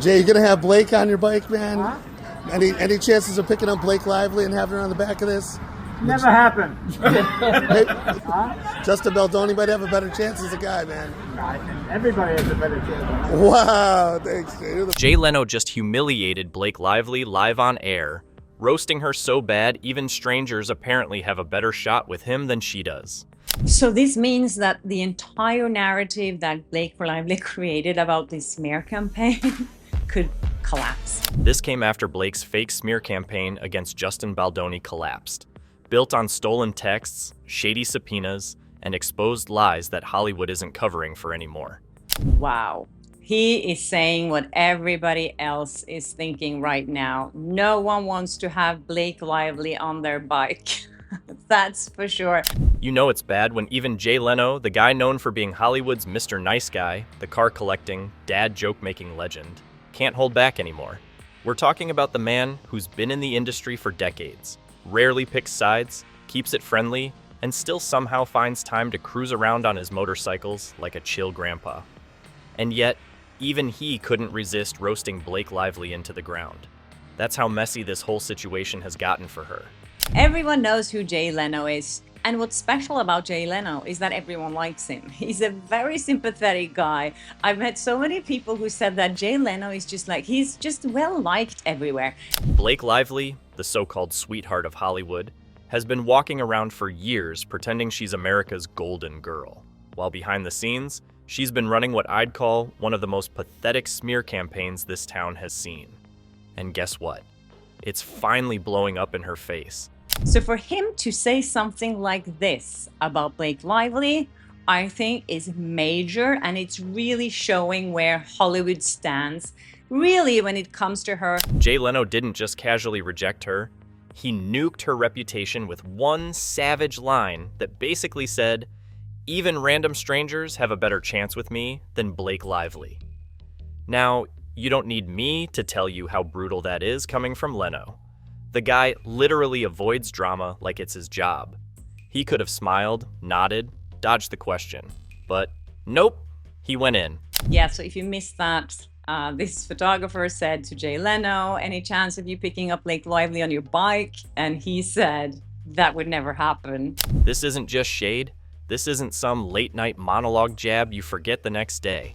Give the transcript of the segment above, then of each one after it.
Jay, you gonna have Blake on your bike, man? Huh? Any chances of picking up Blake Lively and having her on the back of this? Never happened. Justin Baldoni might have a better chance as a guy, man. I think everybody has a better chance. Wow, thanks, Jay. Jay Leno just humiliated Blake Lively live on air, roasting her so bad even strangers apparently have a better shot with him than she does. So this means that the entire narrative that Blake Lively created about this smear campaign could collapse. This came after Blake's fake smear campaign against Justin Baldoni collapsed, built on stolen texts, shady subpoenas, and exposed lies that Hollywood isn't covering for anymore. Wow. He is saying what everybody else is thinking right now. No one wants to have Blake Lively on their bike. That's for sure. You know it's bad when even Jay Leno, the guy known for being Hollywood's Mr. Nice Guy, the car-collecting, dad joke-making legend, can't hold back anymore. We're talking about the man who's been in the industry for decades, rarely picks sides, keeps it friendly, and still somehow finds time to cruise around on his motorcycles like a chill grandpa. And yet, even he couldn't resist roasting Blake Lively into the ground. That's how messy this whole situation has gotten for her. Everyone knows who Jay Leno is. And what's special about Jay Leno is that everyone likes him. He's a very sympathetic guy. I've met so many people who said that Jay Leno is just like, he's just well liked everywhere. Blake Lively, the so-called sweetheart of Hollywood, has been walking around for years pretending she's America's golden girl. While behind the scenes, she's been running what I'd call one of the most pathetic smear campaigns this town has seen. And guess what? It's finally blowing up in her face. So for him to say something like this about Blake Lively, I think is major, and it's really showing where Hollywood stands, really, when it comes to her. Jay Leno didn't just casually reject her. He nuked her reputation with one savage line that basically said, "Even random strangers have a better chance with me than Blake Lively." Now, you don't need me to tell you how brutal that is coming from Leno. The guy literally avoids drama like it's his job. He could have smiled, nodded, dodged the question, but nope, he went in. Yeah, so if you missed that, this photographer said to Jay Leno, any chance of you picking up Blake Lively on your bike? And he said, that would never happen. This isn't just shade. This isn't some late night monologue jab you forget the next day.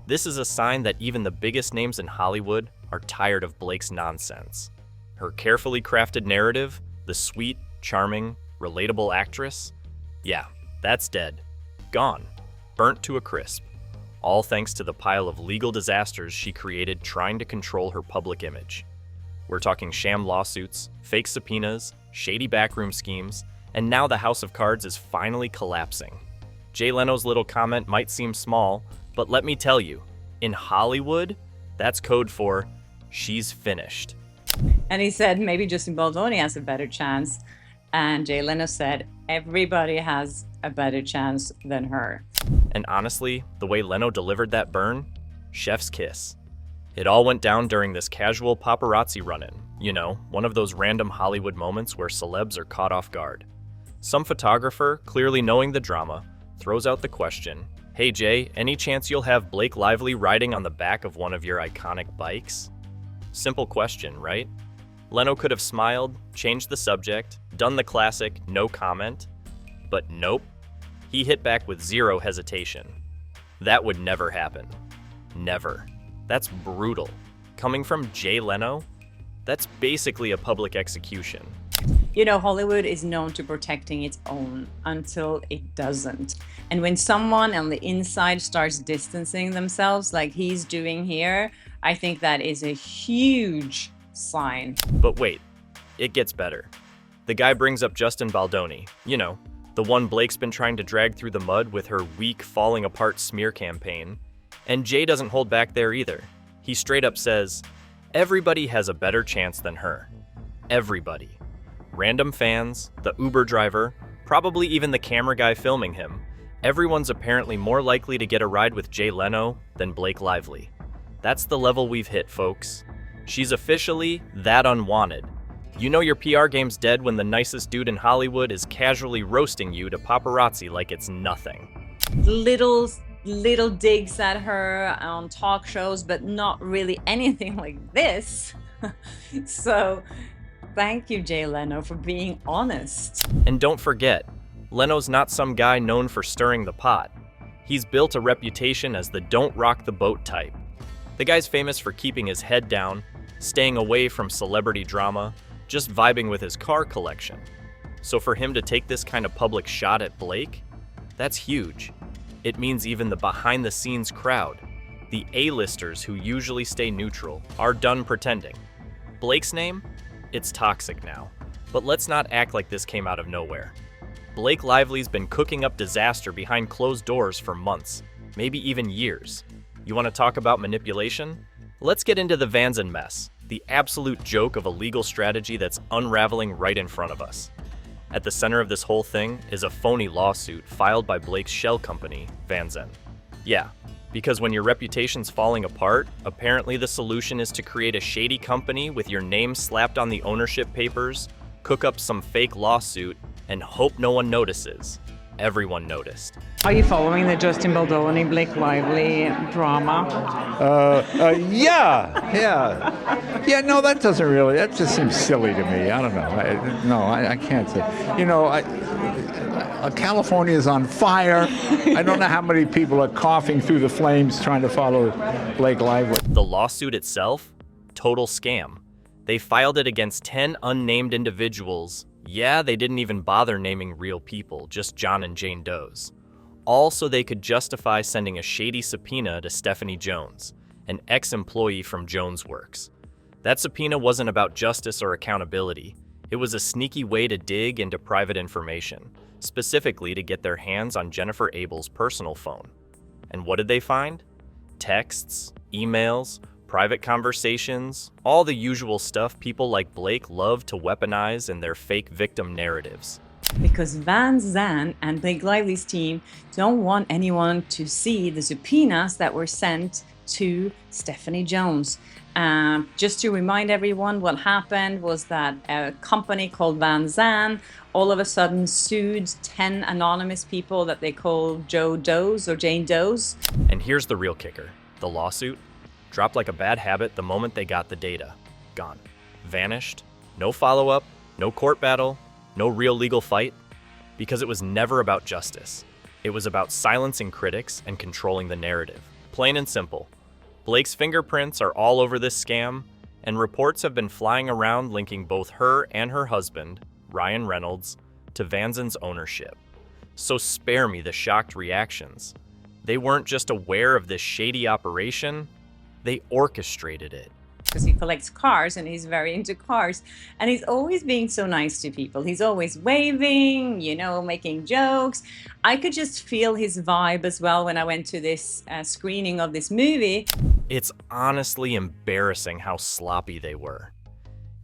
This is a sign that even the biggest names in Hollywood are tired of Blake's nonsense. Her carefully crafted narrative, the sweet, charming, relatable actress, yeah, that's dead. Gone. Burnt to a crisp. All thanks to the pile of legal disasters she created trying to control her public image. We're talking sham lawsuits, fake subpoenas, shady backroom schemes, and now the house of cards is finally collapsing. Jay Leno's little comment might seem small, but let me tell you, in Hollywood, that's code for she's finished. And he said maybe Justin Baldoni has a better chance. And Jay Leno said everybody has a better chance than her. And honestly, the way Leno delivered that burn, chef's kiss. It all went down during this casual paparazzi run-in. You know, one of those random Hollywood moments where celebs are caught off guard. Some photographer, clearly knowing the drama, throws out the question, "Hey Jay, any chance you'll have Blake Lively riding on the back of one of your iconic bikes?" Simple question, right? Leno could have smiled, changed the subject, done the classic no comment, but nope. He hit back with zero hesitation. That would never happen. Never. That's brutal. Coming from Jay Leno, that's basically a public execution. You know, Hollywood is known to protecting its own until it doesn't. And when someone on the inside starts distancing themselves like he's doing here, I think that is a huge sign. But wait, it gets better. The guy brings up Justin Baldoni, you know, the one Blake's been trying to drag through the mud with her weak, falling apart smear campaign. And Jay doesn't hold back there either. He straight up says, everybody has a better chance than her. Everybody. Random fans, the Uber driver, probably even the camera guy filming him. Everyone's apparently more likely to get a ride with Jay Leno than Blake Lively. That's the level we've hit, folks. She's officially that unwanted. You know your PR game's dead when the nicest dude in Hollywood is casually roasting you to paparazzi like it's nothing. Little little digs at her on talk shows, but not really anything like this. So thank you, Jay Leno, for being honest. And don't forget, Leno's not some guy known for stirring the pot. He's built a reputation as the don't rock the boat type. The guy's famous for keeping his head down, staying away from celebrity drama, just vibing with his car collection. So for him to take this kind of public shot at Blake, that's huge. It means even the behind-the-scenes crowd, the A-listers who usually stay neutral, are done pretending. Blake's name? It's toxic now. But let's not act like this came out of nowhere. Blake Lively's been cooking up disaster behind closed doors for months, maybe even years. You want to talk about manipulation? Let's get into the Van Zandt mess, the absolute joke of a legal strategy that's unraveling right in front of us. At the center of this whole thing is a phony lawsuit filed by Blake's shell company, Van Zandt. Yeah, because when your reputation's falling apart, apparently the solution is to create a shady company with your name slapped on the ownership papers, cook up some fake lawsuit, and hope no one notices. Everyone noticed. Are you following the Justin Baldoni, Blake Lively drama? Yeah, no, that just seems silly to me. I don't know. I can't say. California is on fire. I don't know how many people are coughing through the flames trying to follow Blake Lively. The lawsuit itself? Total scam. They filed it against 10 unnamed individuals. Yeah, they didn't even bother naming real people, just John and Jane Does. All so they could justify sending a shady subpoena to Stephanie Jones, an ex-employee from Jones Works. That subpoena wasn't about justice or accountability. It was a sneaky way to dig into private information, specifically to get their hands on Jennifer Abel's personal phone. And what did they find? Texts, emails, private conversations, all the usual stuff people like Blake love to weaponize in their fake victim narratives. Because Van Zandt and Blake Lively's team don't want anyone to see the subpoenas that were sent to Stephanie Jones. Just to remind everyone, what happened was that a company called Van Zandt all of a sudden sued 10 anonymous people that they call Joe Does or Jane Does. And here's the real kicker. The lawsuit dropped like a bad habit the moment they got the data. Gone. Vanished. No follow-up, no court battle, no real legal fight. Because it was never about justice. It was about silencing critics and controlling the narrative. Plain and simple. Blake's fingerprints are all over this scam, and reports have been flying around linking both her and her husband, Ryan Reynolds, to Van Zandt's ownership. So spare me the shocked reactions. They weren't just aware of this shady operation, they orchestrated it. Because he collects cars and he's very into cars, and he's always being so nice to people. He's always waving, making jokes. I could just feel his vibe as well when I went to this screening of this movie. It's honestly embarrassing how sloppy they were.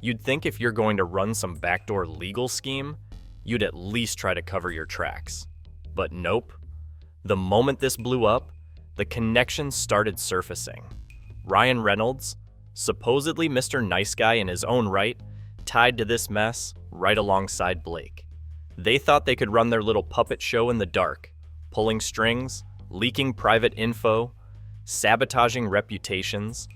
You'd think if you're going to run some backdoor legal scheme, you'd at least try to cover your tracks. But nope. The moment this blew up, the connections started surfacing. Ryan Reynolds, supposedly Mr. Nice Guy in his own right, tied to this mess right alongside Blake. They thought they could run their little puppet show in the dark, pulling strings, leaking private info, sabotaging reputations,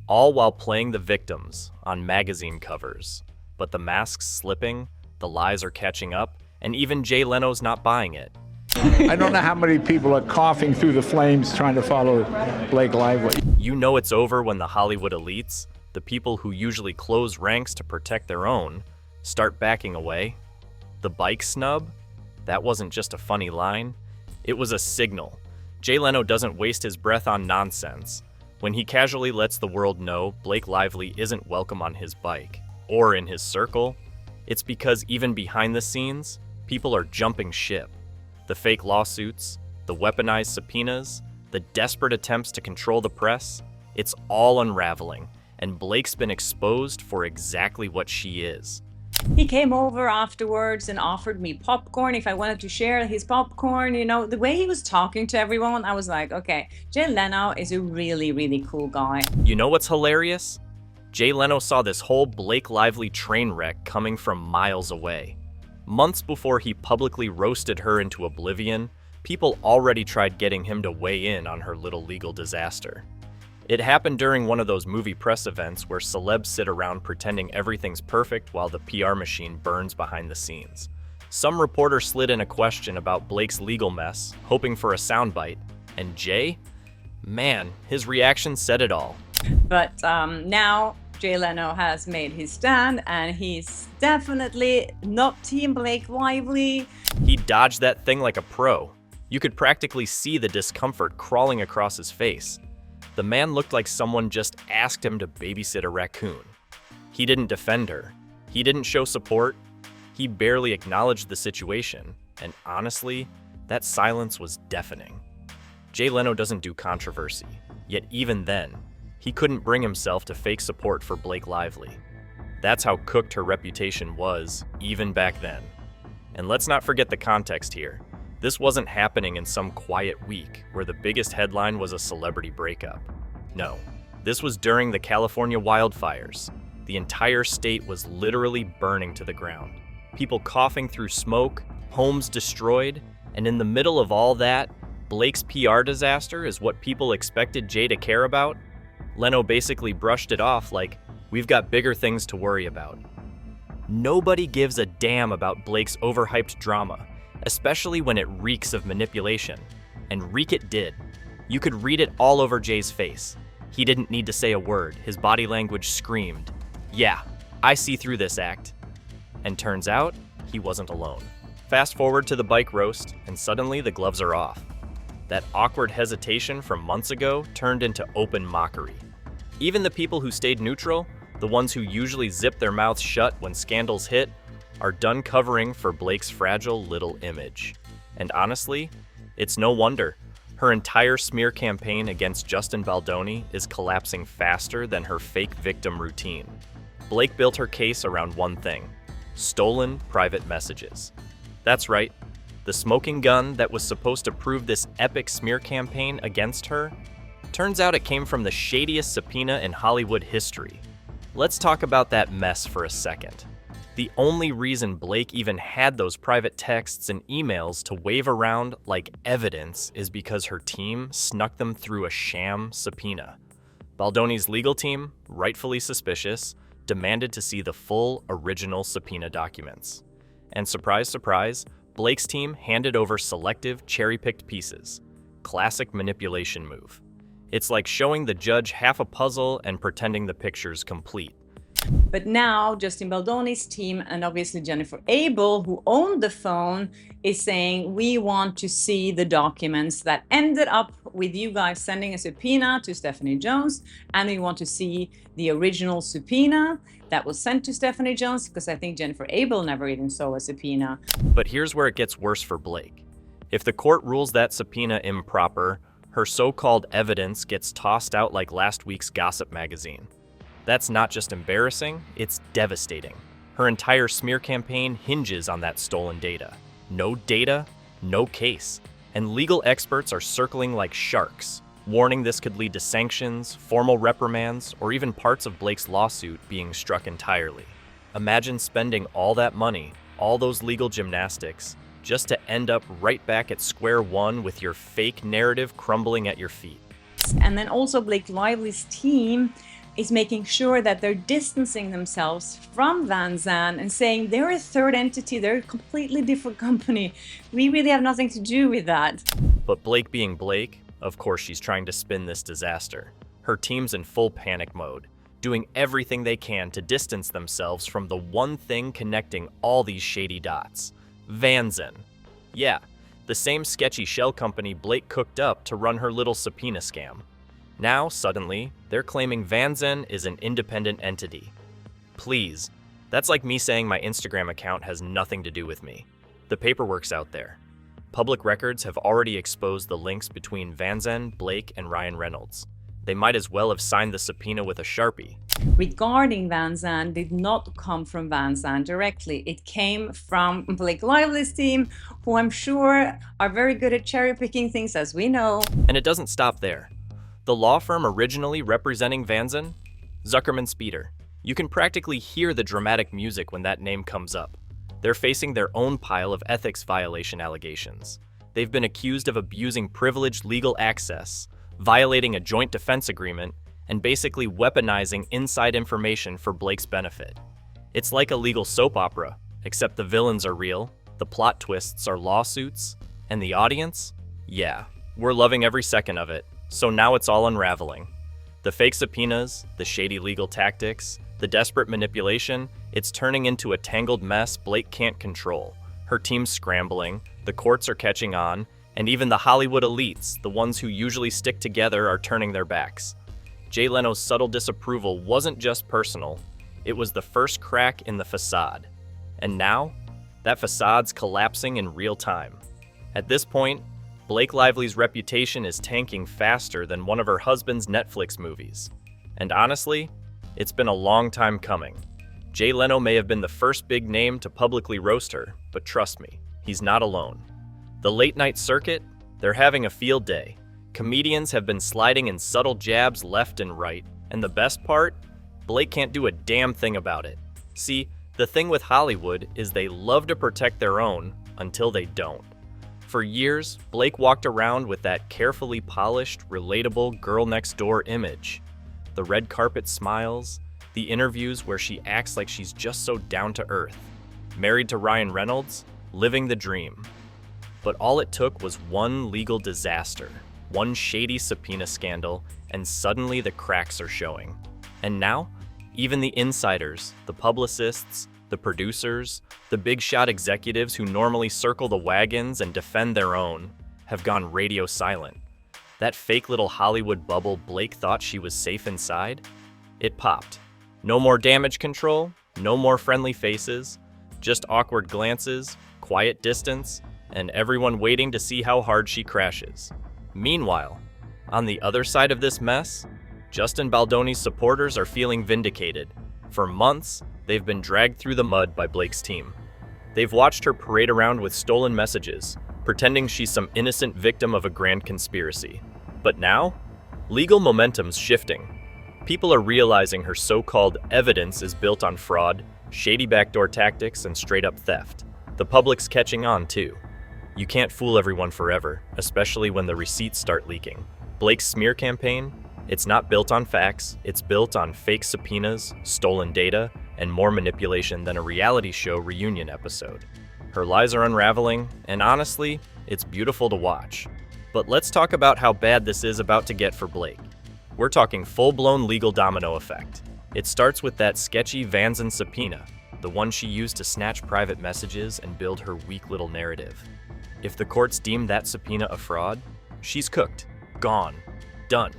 all while playing the victims on magazine covers. But the mask's slipping, the lies are catching up, and even Jay Leno's not buying it. I don't know how many people are coughing through the flames trying to follow Blake Lively. You know it's over when the Hollywood elites, the people who usually close ranks to protect their own, start backing away. The bike snub? That wasn't just a funny line. It was a signal. Jay Leno doesn't waste his breath on nonsense. When he casually lets the world know Blake Lively isn't welcome on his bike, or in his circle, it's because even behind the scenes, people are jumping ship. The fake lawsuits, the weaponized subpoenas, the desperate attempts to control the press, it's all unraveling, and Blake's been exposed for exactly what she is. He came over afterwards and offered me popcorn if I wanted to share his popcorn. The way he was talking to everyone, I was like, okay, Jay Leno is a really, really cool guy. You know what's hilarious? Jay Leno saw this whole Blake Lively train wreck coming from miles away. Months before he publicly roasted her into oblivion, People already tried getting him to weigh in on her little legal disaster. It happened during one of those movie press events where celebs sit around pretending everything's perfect while the PR machine burns behind the scenes. Some reporter slid in a question about Blake's legal mess, hoping for a soundbite, and Jay? Man, his reaction said it all. But now Jay Leno has made his stand, and he's definitely not Team Blake Lively. He dodged that thing like a pro. You could practically see the discomfort crawling across his face. The man looked like someone just asked him to babysit a raccoon. He didn't defend her. He didn't show support. He barely acknowledged the situation, and honestly, that silence was deafening. Jay Leno doesn't do controversy, yet even then, he couldn't bring himself to fake support for Blake Lively. That's how cooked her reputation was, even back then. And let's not forget the context here. This wasn't happening in some quiet week where the biggest headline was a celebrity breakup. No, this was during the California wildfires. The entire state was literally burning to the ground. People coughing through smoke, homes destroyed, and in the middle of all that, Blake's PR disaster is what people expected Jay to care about? Leno basically brushed it off like, we've got bigger things to worry about. Nobody gives a damn about Blake's overhyped drama, especially when it reeks of manipulation. And reek it did. You could read it all over Jay's face. He didn't need to say a word. His body language screamed, "Yeah, I see through this act." And turns out, he wasn't alone. Fast forward to the bike roast, and suddenly the gloves are off. That awkward hesitation from months ago turned into open mockery. Even the people who stayed neutral, the ones who usually zip their mouths shut when scandals hit, are done covering for Blake's fragile little image. And honestly, it's no wonder. Her entire smear campaign against Justin Baldoni is collapsing faster than her fake victim routine. Blake built her case around one thing: stolen private messages. That's right, the smoking gun that was supposed to prove this epic smear campaign against her, turns out it came from the shadiest subpoena in Hollywood history. Let's talk about that mess for a second. The only reason Blake even had those private texts and emails to wave around like evidence is because her team snuck them through a sham subpoena. Baldoni's legal team, rightfully suspicious, demanded to see the full original subpoena documents. And surprise, surprise, Blake's team handed over selective, cherry-picked pieces. Classic manipulation move. It's like showing the judge half a puzzle and pretending the picture's complete. But now Justin Baldoni's team, and obviously Jennifer Abel, who owned the phone, is saying, we want to see the documents that ended up with you guys sending a subpoena to Stephanie Jones, and we want to see the original subpoena that was sent to Stephanie Jones, because I think Jennifer Abel never even saw a subpoena. But here's where it gets worse for Blake. If the court rules that subpoena improper, her so-called evidence gets tossed out like last week's gossip magazine. That's not just embarrassing, it's devastating. Her entire smear campaign hinges on that stolen data. No data, no case. And legal experts are circling like sharks, warning this could lead to sanctions, formal reprimands, or even parts of Blake's lawsuit being struck entirely. Imagine spending all that money, all those legal gymnastics, just to end up right back at square one with your fake narrative crumbling at your feet. And then also Blake Lively's team is making sure that they're distancing themselves from Van Zandt and saying they're a third entity, they're a completely different company. We really have nothing to do with that. But Blake being Blake, of course she's trying to spin this disaster. Her team's in full panic mode, doing everything they can to distance themselves from the one thing connecting all these shady dots. Van Zandt. Yeah, the same sketchy shell company Blake cooked up to run her little subpoena scam. Now, suddenly, they're claiming Van Zandt is an independent entity. Please, that's like me saying my Instagram account has nothing to do with me. The paperwork's out there. Public records have already exposed the links between Van Zandt, Blake, and Ryan Reynolds. They might as well have signed the subpoena with a Sharpie. Regarding Van Zandt did not come from Van Zandt directly. It came from Blake Lively's team, who I'm sure are very good at cherry-picking things, as we know. And it doesn't stop there. The law firm originally representing Van Zandt, Zuckerman Speeder. You can practically hear the dramatic music when that name comes up. They're facing their own pile of ethics violation allegations. they've been accused of abusing privileged legal access, violating a joint defense agreement, and basically weaponizing inside information for Blake's benefit. It's like a legal soap opera, except the villains are real, the plot twists are lawsuits, and the audience? Yeah, we're loving every second of it, so now it's all unraveling. The fake subpoenas, the shady legal tactics, the desperate manipulation, it's turning into a tangled mess Blake can't control. Her team's scrambling, the courts are catching on, and even the Hollywood elites, the ones who usually stick together, are turning their backs. Jay Leno's subtle disapproval wasn't just personal, it was the first crack in the facade. And now, that facade's collapsing in real time. At this point, Blake Lively's reputation is tanking faster than one of her husband's Netflix movies. And honestly, it's been a long time coming. Jay Leno may have been the first big name to publicly roast her, but trust me, he's not alone. The late-night circuit? They're having a field day. Comedians have been sliding in subtle jabs left and right, and the best part? Blake can't do a damn thing about it. See, the thing with Hollywood is they love to protect their own until they don't. For years, Blake walked around with that carefully polished, relatable girl-next-door image. The red carpet smiles, the interviews where she acts like she's just so down-to-earth. Married to Ryan Reynolds, living the dream. But all it took was one legal disaster, one shady subpoena scandal, and suddenly the cracks are showing. And now, even the insiders, the publicists, the producers, the big shot executives who normally circle the wagons and defend their own, have gone radio silent. That fake little Hollywood bubble Blake thought she was safe inside? It popped. No more damage control, no more friendly faces, just awkward glances, quiet distance, and everyone waiting to see how hard she crashes. Meanwhile, on the other side of this mess, Justin Baldoni's supporters are feeling vindicated. For months, they've been dragged through the mud by Blake's team. They've watched her parade around with stolen messages, pretending she's some innocent victim of a grand conspiracy. But now, legal momentum's shifting. People are realizing her so-called evidence is built on fraud, shady backdoor tactics, and straight-up theft. The public's catching on, too. You can't fool everyone forever, especially when the receipts start leaking. Blake's smear campaign? It's not built on facts, it's built on fake subpoenas, stolen data, and more manipulation than a reality show reunion episode. Her lies are unraveling, and honestly, it's beautiful to watch. But let's talk about how bad this is about to get for Blake. We're talking full-blown legal domino effect. It starts with that sketchy Van Zandt subpoena, the one she used to snatch private messages and build her weak little narrative. If the courts deem that subpoena a fraud, she's cooked, gone, done.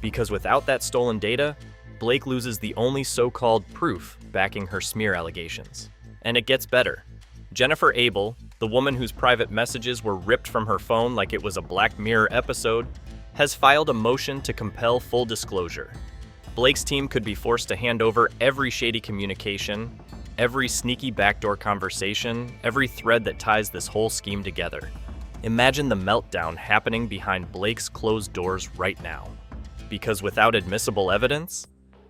Because without that stolen data, Blake loses the only so-called proof backing her smear allegations. And it gets better. Jennifer Abel, the woman whose private messages were ripped from her phone like it was a Black Mirror episode, has filed a motion to compel full disclosure. Blake's team could be forced to hand over every shady communication, every sneaky backdoor conversation, every thread that ties this whole scheme together. Imagine the meltdown happening behind Blake's closed doors right now. Because without admissible evidence,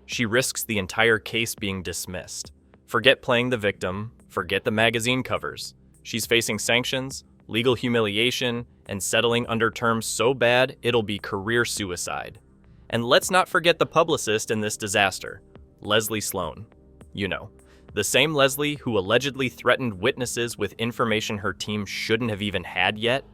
she risks the entire case being dismissed. Forget playing the victim, forget the magazine covers. She's facing sanctions, legal humiliation, and settling under terms so bad it'll be career suicide. And let's not forget the publicist in this disaster, Leslie Sloan. You know, the same Leslie who allegedly threatened witnesses with information her team shouldn't have even had yet.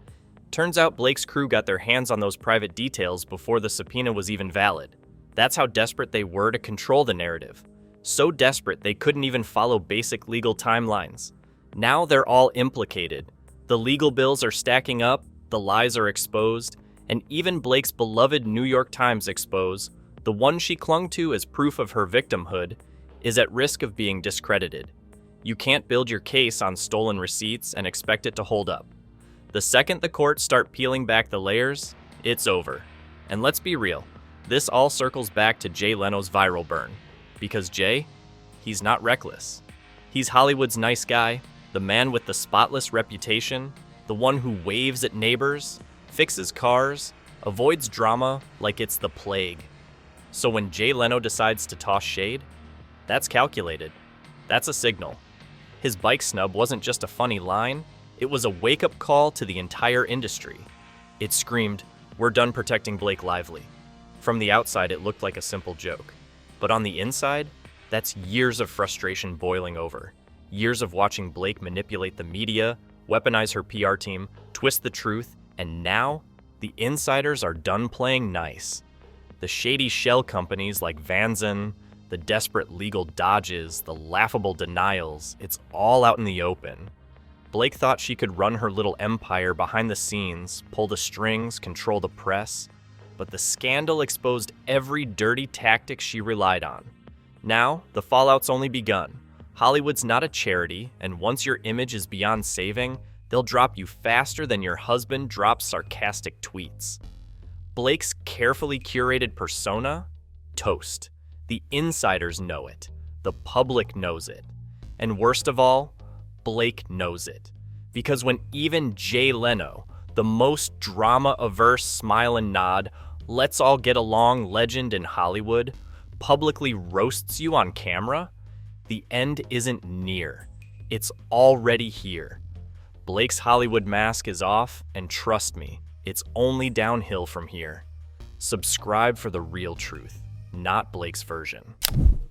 Turns out Blake's crew got their hands on those private details before the subpoena was even valid. That's how desperate they were to control the narrative. So desperate they couldn't even follow basic legal timelines. Now they're all implicated. The legal bills are stacking up, the lies are exposed, and even Blake's beloved New York Times expose, the one she clung to as proof of her victimhood, is at risk of being discredited. You can't build your case on stolen receipts and expect it to hold up. The second the courts start peeling back the layers, it's over. And let's be real, this all circles back to Jay Leno's viral burn. Because Jay, he's not reckless. He's Hollywood's nice guy, the man with the spotless reputation, the one who waves at neighbors, fixes cars, avoids drama like it's the plague. So when Jay Leno decides to toss shade, that's calculated. That's a signal. His bike snub wasn't just a funny line, It was a wake-up call to the entire industry. It screamed, "We're done protecting Blake Lively." From the outside, it looked like a simple joke. But on the inside, that's years of frustration boiling over. Years of watching Blake manipulate the media, weaponize her PR team, twist the truth, and now, the insiders are done playing nice. The shady shell companies like Vanzin, the desperate legal dodges, the laughable denials, it's all out in the open. Blake thought she could run her little empire behind the scenes, pull the strings, control the press, but the scandal exposed every dirty tactic she relied on. Now, the fallout's only begun. Hollywood's not a charity, and once your image is beyond saving, they'll drop you faster than your husband drops sarcastic tweets. Blake's carefully curated persona? Toast. The insiders know it. The public knows it. And worst of all, Blake knows it. Because when even Jay Leno, the most drama-averse smile and nod, let's all get along legend in Hollywood, publicly roasts you on camera, the end isn't near. It's already here. Blake's Hollywood mask is off, and trust me, it's only downhill from here. Subscribe for the real truth, not Blake's version.